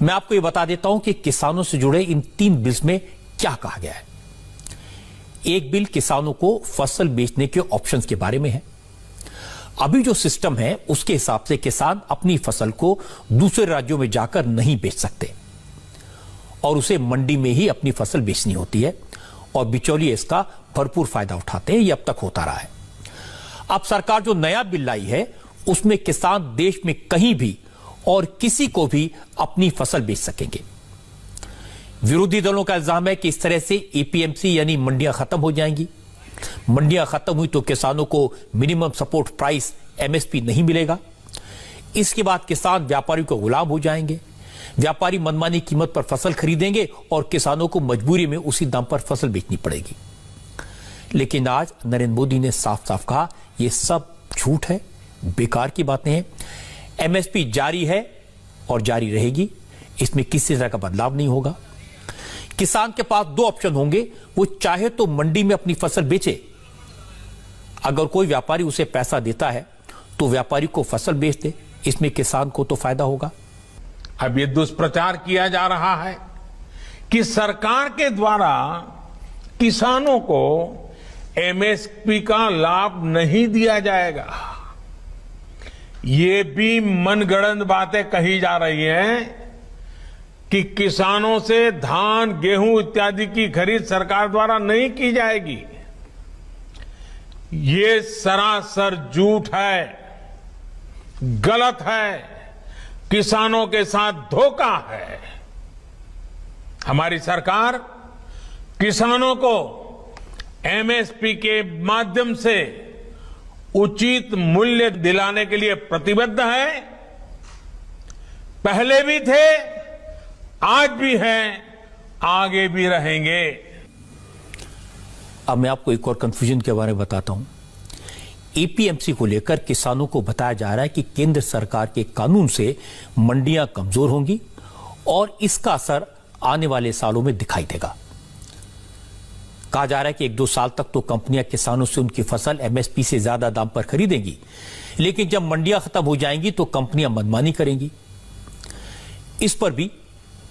मैं आपको ये बता देता हूं कि किसानों से जुड़े इन 3 बिल्स में क्या कहा गया है। एक बिल किसानों को फसल बेचने के ऑप्शंस के बारे में है। अभी जो सिस्टम है उसके हिसाब से किसान अपनी फसल को दूसरे राज्यों में जाकर नहीं बेच सकते और उसे मंडी में ही अपनी फसल बेचनी होती है और बिचौलिए इसका भरपूर फायदा उठाते हैं। यह अब तक होता रहा है। अब सरकार जो नया बिल लाई है उसमें किसान देश में कहीं भी और किसी को भी अपनी फसल बेच सकेंगे। विरोधी दलों का इल्जाम है कि इस तरह से एपीएमसी यानी मंडियां खत्म हो जाएंगी। मंडियां खत्म हुई तो किसानों को मिनिमम सपोर्ट प्राइस एमएसपी नहीं मिलेगा। इसके बाद किसान व्यापारियों को गुलाम हो जाएंगे। व्यापारी मनमानी कीमत पर फसल खरीदेंगे और किसानों को मजबूरी में उसी दाम पर फसल बेचनी पड़ेगी। लेकिन आज नरेंद्र मोदी ने साफ साफ कहा यह सब झूठ है, बेकार की बातें हैं। एमएसपी जारी है और जारी रहेगी, इसमें किसी तरह का बदलाव नहीं होगा। किसान के पास 2 ऑप्शन होंगे, वो चाहे तो मंडी में अपनी फसल बेचे। अगर कोई व्यापारी उसे पैसा देता है तो व्यापारी को फसल बेच दे, इसमें किसान को तो फायदा होगा। अब ये दुष्प्रचार किया जा रहा है कि सरकार के द्वारा किसानों को एमएसपी का लाभ नहीं दिया जाएगा। ये भी मनगढ़ंत बातें कही जा रही हैं कि किसानों से धान, गेहूं इत्यादि की खरीद सरकार द्वारा नहीं की जाएगी। ये सरासर झूठ है, गलत है, किसानों के साथ धोखा है। हमारी सरकार किसानों को एमएसपी के माध्यम से उचित मूल्य दिलाने के लिए प्रतिबद्ध है। पहले भी थे, आज भी हैं, आगे भी रहेंगे। अब मैं आपको एक और कंफ्यूजन के बारे में बताता हूं। एपीएमसी को लेकर किसानों को बताया जा रहा है कि केंद्र सरकार के कानून से मंडियां कमजोर होंगी और इसका असर आने वाले सालों में दिखाई देगा। कहा जा रहा है कि 1-2 साल तक तो कंपनियां किसानों से उनकी फसल एमएसपी से ज्यादा दाम पर खरीदेंगी, लेकिन जब मंडियां खत्म हो जाएंगी तो कंपनियां मनमानी करेंगी। इस पर भी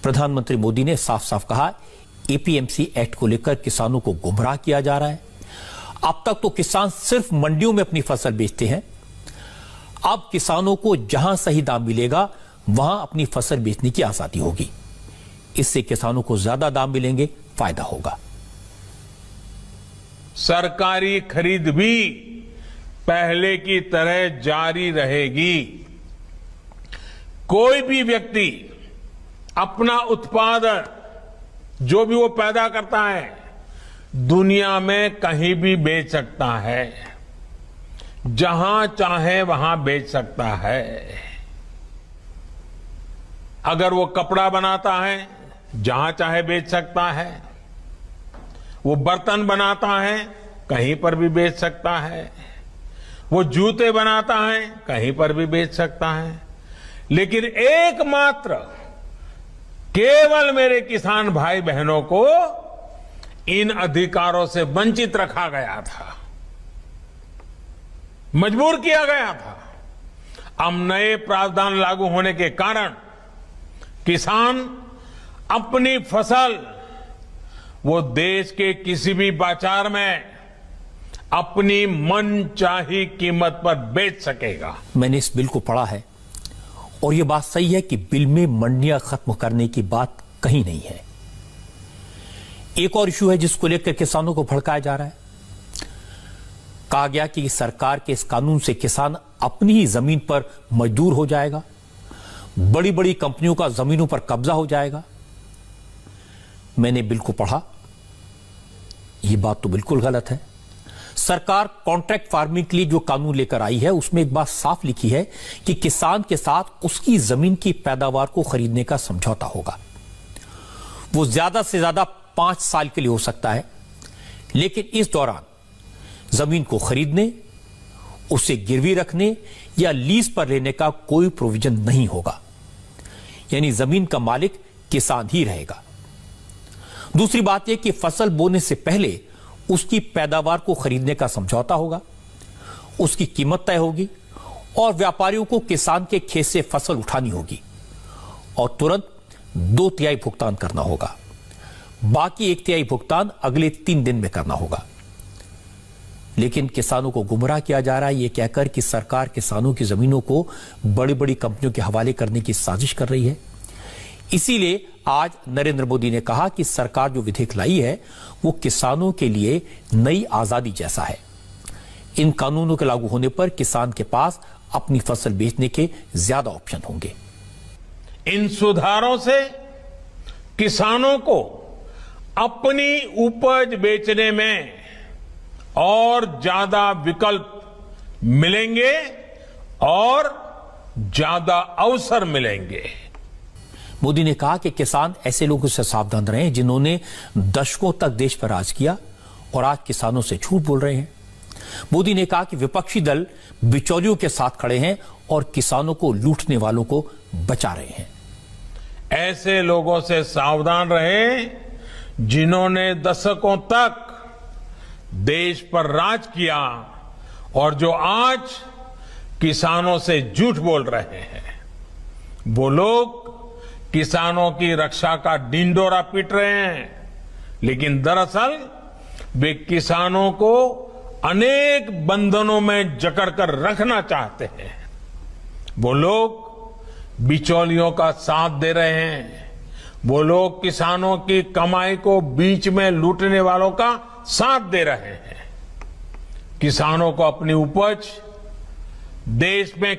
प्रधानमंत्री मोदी ने साफ साफ कहा एपीएमसी एक्ट को लेकर किसानों को गुमराह किया जा रहा है। अब तक तो किसान सिर्फ मंडियों में अपनी फसल बेचते हैं। अब किसानों को जहां सही दाम मिलेगा वहां अपनी फसल बेचने की आजादी होगी। इससे किसानों को ज्यादा दाम मिलेंगे, फायदा होगा। सरकारी खरीद भी पहले की तरह जारी रहेगी। कोई भी व्यक्ति अपना उत्पादन जो भी वो पैदा करता है दुनिया में कहीं भी बेच सकता है, जहां चाहे वहां बेच सकता है। अगर वो कपड़ा बनाता है जहां चाहे बेच सकता है, वो बर्तन बनाता है कहीं पर भी बेच सकता है, वो जूते बनाता है कहीं पर भी बेच सकता है। लेकिन एकमात्र केवल मेरे किसान भाई बहनों को इन अधिकारों से वंचित रखा गया था, मजबूर किया गया था। अब नए प्रावधान लागू होने के कारण किसान अपनी फसल वो देश के किसी भी बाजार में अपनी मनचाही कीमत पर बेच सकेगा। मैंने इस बिल को पढ़ा है और यह बात सही है कि बिल में मंडियां खत्म करने की बात कहीं नहीं है। एक और इशू है जिसको लेकर किसानों को भड़काया जा रहा है। कहा गया कि सरकार के इस कानून से किसान अपनी ही जमीन पर मजदूर हो जाएगा, बड़ी बड़ी कंपनियों का जमीनों पर कब्जा हो जाएगा। मैंने बिल को पढ़ा, यह बात तो बिल्कुल गलत है। सरकार कॉन्ट्रैक्ट फार्मिंग के लिए जो कानून लेकर आई है उसमें एक बात साफ लिखी है कि किसान के साथ उसकी जमीन की पैदावार को खरीदने का समझौता होगा। वो ज्यादा से ज्यादा 5 साल के लिए हो सकता है, लेकिन इस दौरान जमीन को खरीदने, उसे गिरवी रखने या लीज पर लेने का कोई प्रोविजन नहीं होगा। यानी जमीन का मालिक किसान ही रहेगा। दूसरी बात यह कि फसल बोने से पहले उसकी पैदावार को खरीदने का समझौता होगा, उसकी कीमत तय होगी और व्यापारियों को किसान के खेत से फसल उठानी होगी और तुरंत 2/3 भुगतान करना होगा, बाकी 1/3 भुगतान अगले 3 दिन में करना होगा। लेकिन किसानों को गुमराह किया जा रहा है यह कहकर कि सरकार किसानों की जमीनों को बड़ी बड़ी कंपनियों के हवाले करने की साजिश कर रही है। इसीलिए आज नरेंद्र मोदी ने कहा कि सरकार जो विधेयक लाई है वो किसानों के लिए नई आजादी जैसा है। इन कानूनों के लागू होने पर किसान के पास अपनी फसल बेचने के ज्यादा ऑप्शन होंगे। इन सुधारों से किसानों को अपनी उपज बेचने में और ज्यादा विकल्प मिलेंगे और ज्यादा अवसर मिलेंगे। मोदी ने कहा कि किसान ऐसे लोगों से सावधान रहें जिन्होंने दशकों तक देश पर राज किया और आज किसानों से झूठ बोल रहे हैं। मोदी ने कहा कि विपक्षी दल बिचौलियों के साथ खड़े हैं और किसानों को लूटने वालों को बचा रहे हैं। ऐसे लोगों से सावधान रहें जिन्होंने दशकों तक देश पर राज किया और जो आज किसानों से झूठ बोल रहे हैं। वो लोग किसानों की रक्षा का ढिंढोरा पीट रहे हैं, लेकिन दरअसल वे किसानों को अनेक बंधनों में जकड़कर रखना चाहते हैं। वो लोग बिचौलियों का साथ दे रहे हैं। वो लोग किसानों की कमाई को बीच में लूटने वालों का साथ दे रहे हैं। किसानों को अपनी उपज देश में